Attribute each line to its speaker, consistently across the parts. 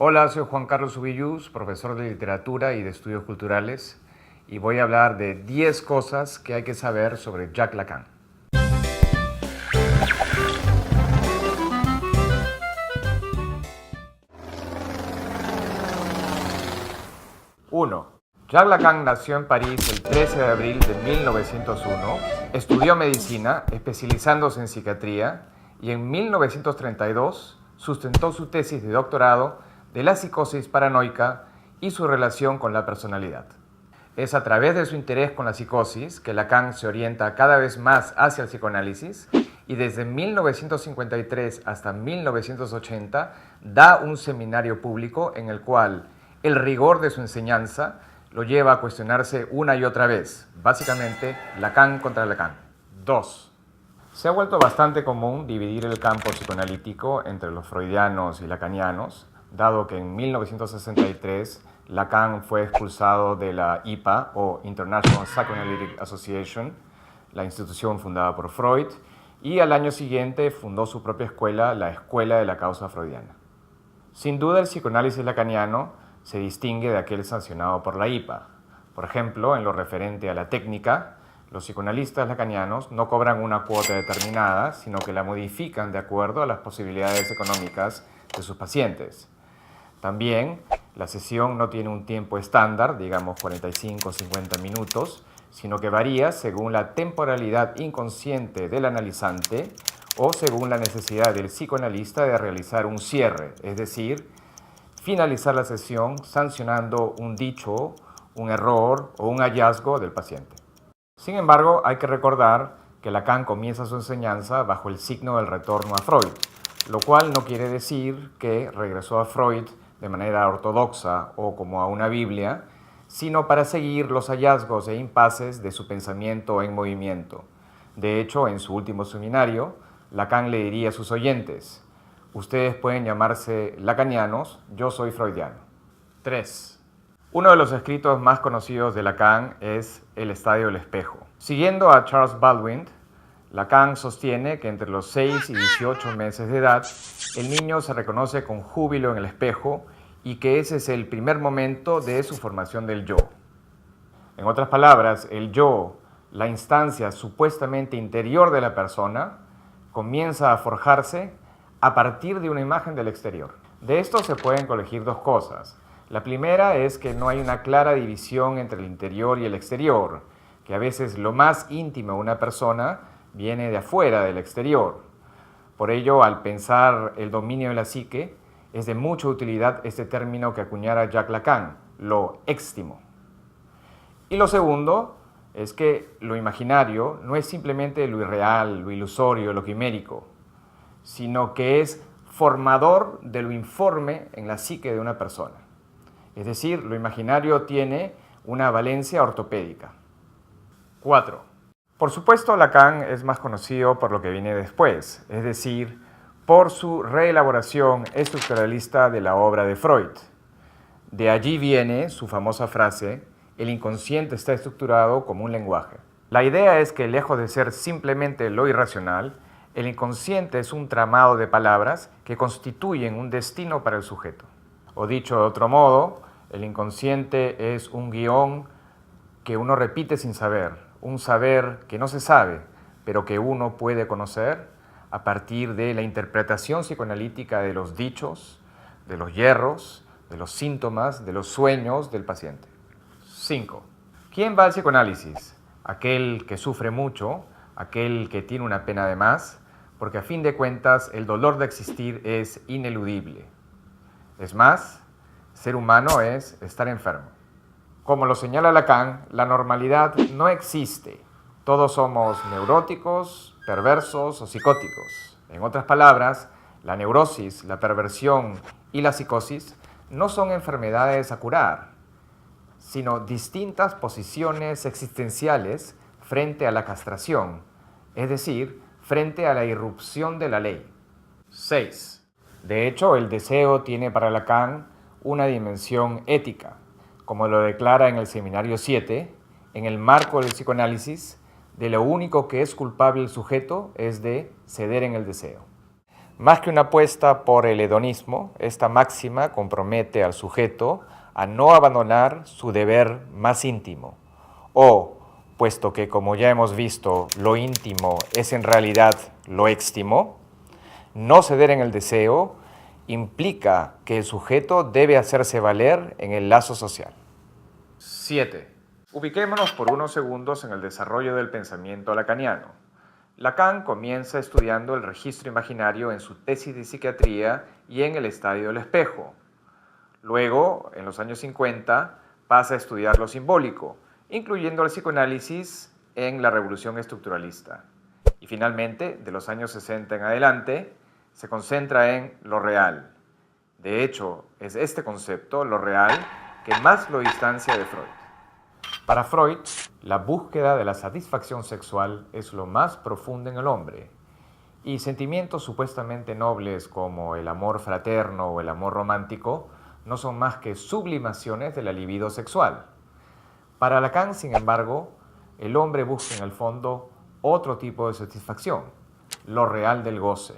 Speaker 1: Hola, soy Juan Carlos Ubillús, profesor de literatura y de estudios culturales, y voy a hablar de 10 cosas que hay que saber sobre Jacques Lacan. 1. Jacques Lacan nació en París el 13 de abril de 1901, estudió medicina, especializándose en psiquiatría, y en 1932 sustentó su tesis de doctorado de la psicosis paranoica y su relación con la personalidad. Es a través de su interés con la psicosis que Lacan se orienta cada vez más hacia el psicoanálisis y desde 1953 hasta 1980 da un seminario público en el cual el rigor de su enseñanza lo lleva a cuestionarse una y otra vez, básicamente Lacan contra Lacan. 2. Se ha vuelto bastante común dividir el campo psicoanalítico entre los freudianos y lacanianos, dado que en 1963 Lacan fue expulsado de la IPA o International Psychoanalytic Association, la institución fundada por Freud, y al año siguiente fundó su propia escuela, la Escuela de la Causa Freudiana. Sin duda el psicoanálisis lacaniano se distingue de aquel sancionado por la IPA. Por ejemplo, en lo referente a la técnica, los psicoanalistas lacanianos no cobran una cuota determinada, sino que la modifican de acuerdo a las posibilidades económicas de sus pacientes. También, la sesión no tiene un tiempo estándar, digamos 45 o 50 minutos, sino que varía según la temporalidad inconsciente del analizante o según la necesidad del psicoanalista de realizar un cierre, es decir, finalizar la sesión sancionando un dicho, un error o un hallazgo del paciente. Sin embargo, hay que recordar que Lacan comienza su enseñanza bajo el signo del retorno a Freud, lo cual no quiere decir que regresó a Freud de manera ortodoxa o como a una Biblia, sino para seguir los hallazgos e impases de su pensamiento en movimiento. De hecho, en su último seminario, Lacan le diría a sus oyentes: ustedes pueden llamarse lacanianos, yo soy freudiano. 3. Uno de los escritos más conocidos de Lacan es El estadio del espejo. Siguiendo a Charles Baldwin, Lacan sostiene que entre los 6 y 18 meses de edad, el niño se reconoce con júbilo en el espejo y que ese es el primer momento de su formación del yo. En otras palabras, el yo, la instancia supuestamente interior de la persona, comienza a forjarse a partir de una imagen del exterior. De esto se pueden colegir dos cosas. La primera es que no hay una clara división entre el interior y el exterior, que a veces lo más íntimo de una persona viene de afuera del exterior. Por ello, al pensar el dominio de la psique, es de mucha utilidad este término que acuñara Jacques Lacan, lo éxtimo. Y lo segundo es que lo imaginario no es simplemente lo irreal, lo ilusorio, lo quimérico, sino que es formador de lo informe en la psique de una persona. Es decir, lo imaginario tiene una valencia ortopédica. 4. Por supuesto, Lacan es más conocido por lo que viene después, es decir, por su reelaboración estructuralista de la obra de Freud. De allí viene su famosa frase: el inconsciente está estructurado como un lenguaje. La idea es que, lejos de ser simplemente lo irracional, el inconsciente es un tramado de palabras que constituyen un destino para el sujeto. O dicho de otro modo, el inconsciente es un guión que uno repite sin saber, un saber que no se sabe, pero que uno puede conocer a partir de la interpretación psicoanalítica de los dichos, de los yerros, de los síntomas, de los sueños del paciente. 5. ¿Quién va al psicoanálisis? Aquel que sufre mucho, aquel que tiene una pena de más, porque a fin de cuentas el dolor de existir es ineludible. Es más, ser humano es estar enfermo. Como lo señala Lacan, la normalidad no existe. Todos somos neuróticos, perversos o psicóticos. En otras palabras, la neurosis, la perversión y la psicosis no son enfermedades a curar, sino distintas posiciones existenciales frente a la castración, es decir, frente a la irrupción de la ley. 6. De hecho, el deseo tiene para Lacan una dimensión ética. Como lo declara en el Seminario 7, en el marco del psicoanálisis, de lo único que es culpable el sujeto es de ceder en el deseo. Más que una apuesta por el hedonismo, esta máxima compromete al sujeto a no abandonar su deber más íntimo, o, puesto que, como ya hemos visto, lo íntimo es en realidad lo éxtimo, no ceder en el deseo implica que el sujeto debe hacerse valer en el lazo social. 7. Ubiquémonos por unos segundos en el desarrollo del pensamiento lacaniano. Lacan comienza estudiando el registro imaginario en su tesis de psiquiatría y en el estadio del espejo. Luego, en los años 50, pasa a estudiar lo simbólico, incluyendo el psicoanálisis en la revolución estructuralista. Y finalmente, de los años 60 en adelante, se concentra en lo real. De hecho, es este concepto, lo real, que más lo distancia de Freud. Para Freud, la búsqueda de la satisfacción sexual es lo más profundo en el hombre, y sentimientos supuestamente nobles como el amor fraterno o el amor romántico no son más que sublimaciones de la libido sexual. Para Lacan, sin embargo, el hombre busca en el fondo otro tipo de satisfacción, lo real del goce.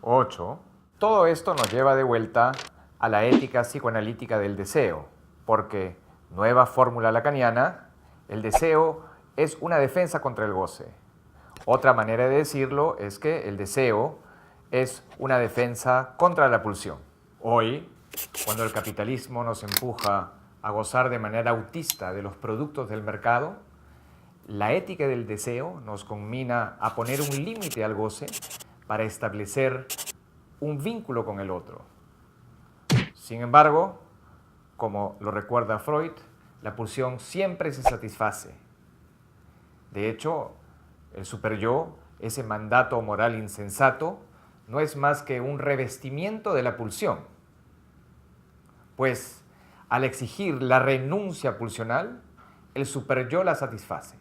Speaker 1: 8. Todo esto nos lleva de vuelta a la ética psicoanalítica del deseo, porque, nueva fórmula lacaniana, el deseo es una defensa contra el goce. Otra manera de decirlo es que el deseo es una defensa contra la pulsión. Hoy, cuando el capitalismo nos empuja a gozar de manera autista de los productos del mercado, la ética del deseo nos conmina a poner un límite al goce para establecer un vínculo con el otro. Sin embargo, como lo recuerda Freud, la pulsión siempre se satisface. De hecho, el superyo, ese mandato moral insensato, no es más que un revestimiento de la pulsión. Pues, al exigir la renuncia pulsional, el superyo la satisface.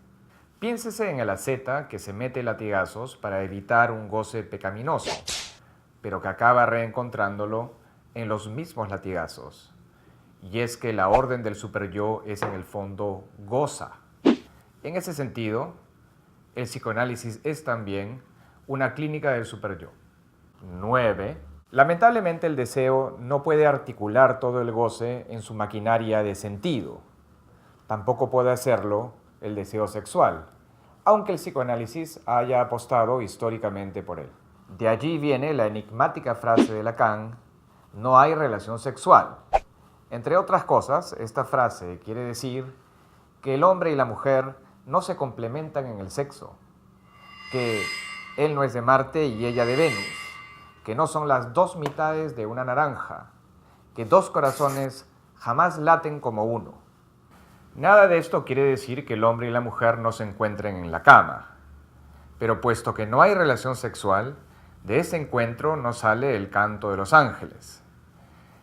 Speaker 1: Piénsese en el asceta que se mete latigazos para evitar un goce pecaminoso, pero que acaba reencontrándolo en los mismos latigazos. Y es que la orden del superyo es en el fondo goza. En ese sentido, el psicoanálisis es también una clínica del superyo. 9. Lamentablemente el deseo no puede articular todo el goce en su maquinaria de sentido. Tampoco puede hacerlo el deseo sexual, aunque el psicoanálisis haya apostado históricamente por él. De allí viene la enigmática frase de Lacan: no hay relación sexual. Entre otras cosas, esta frase quiere decir que el hombre y la mujer no se complementan en el sexo, que él no es de Marte y ella de Venus, que no son las dos mitades de una naranja, que dos corazones jamás laten como uno. Nada de esto quiere decir que el hombre y la mujer no se encuentren en la cama, pero puesto que no hay relación sexual, de ese encuentro no sale el canto de los ángeles.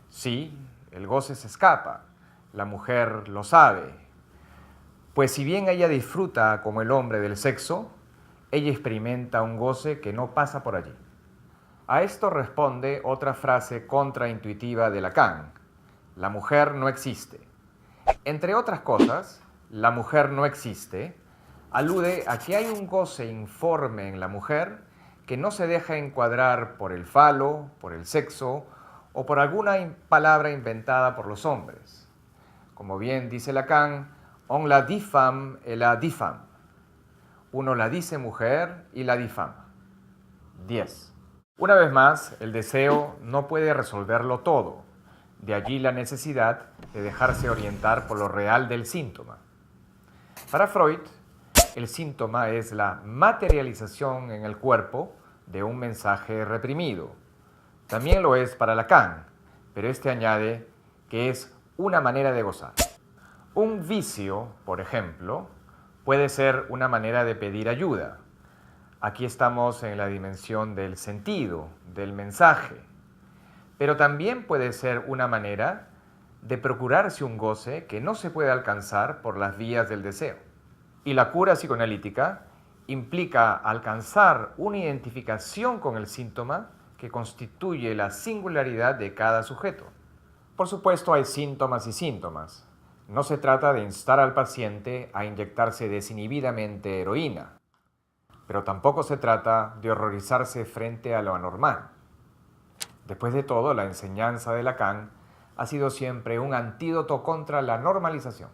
Speaker 1: Sí, el goce se escapa, la mujer lo sabe, pues si bien ella disfruta como el hombre del sexo, ella experimenta un goce que no pasa por allí. A esto responde otra frase contraintuitiva de Lacan: la mujer no existe. Entre otras cosas, la mujer no existe alude a que hay un goce informe en la mujer que no se deja encuadrar por el falo, por el sexo o por alguna palabra inventada por los hombres. Como bien dice Lacan, on la dit femme et la dit femme. Uno la dice mujer y la difama. 10. Una vez más, el deseo no puede resolverlo todo. De allí la necesidad de dejarse orientar por lo real del síntoma. Para Freud, el síntoma es la materialización en el cuerpo de un mensaje reprimido. También lo es para Lacan, pero este añade que es una manera de gozar. Un vicio, por ejemplo, puede ser una manera de pedir ayuda. Aquí estamos en la dimensión del sentido, del mensaje. Pero también puede ser una manera de procurarse un goce que no se puede alcanzar por las vías del deseo. Y la cura psicoanalítica implica alcanzar una identificación con el síntoma que constituye la singularidad de cada sujeto. Por supuesto, hay síntomas y síntomas. No se trata de instar al paciente a inyectarse desinhibidamente heroína. pero tampoco se trata de horrorizarse frente a lo anormal. Después de todo, la enseñanza de Lacan ha sido siempre un antídoto contra la normalización.